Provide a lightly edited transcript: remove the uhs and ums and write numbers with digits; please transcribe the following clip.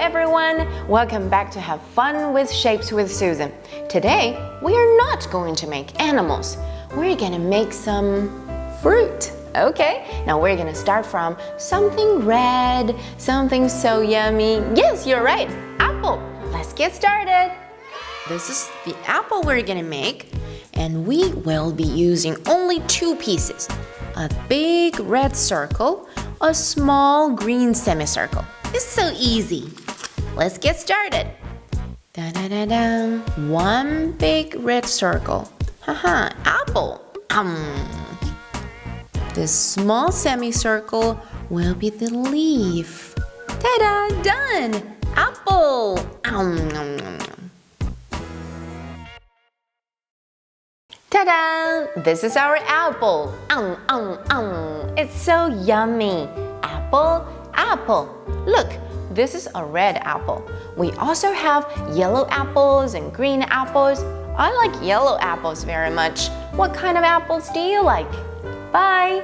everyone! Welcome back to Have Fun with Shapes with Susan. Today, we are not going to make animals. We're gonna make some fruit. Okay, now we're gonna start from something red, something so yummy. Yes, you're right, apple. Let's get started. This is the apple we're gonna make, and we will be using only 2 pieces. A big red circle, a small green semicircle. It's so easy. Let's get started. Da-da-da-da. 1 big red circle. Haha, apple. The small semicircle will be the leaf. Ta-da, done. Apple. Ta-da! This is our apple. It's so yummy. Apple, apple. Look, this is a red apple. We also have yellow apples and green apples. I like yellow apples very much. What kind of apples do you like? Bye!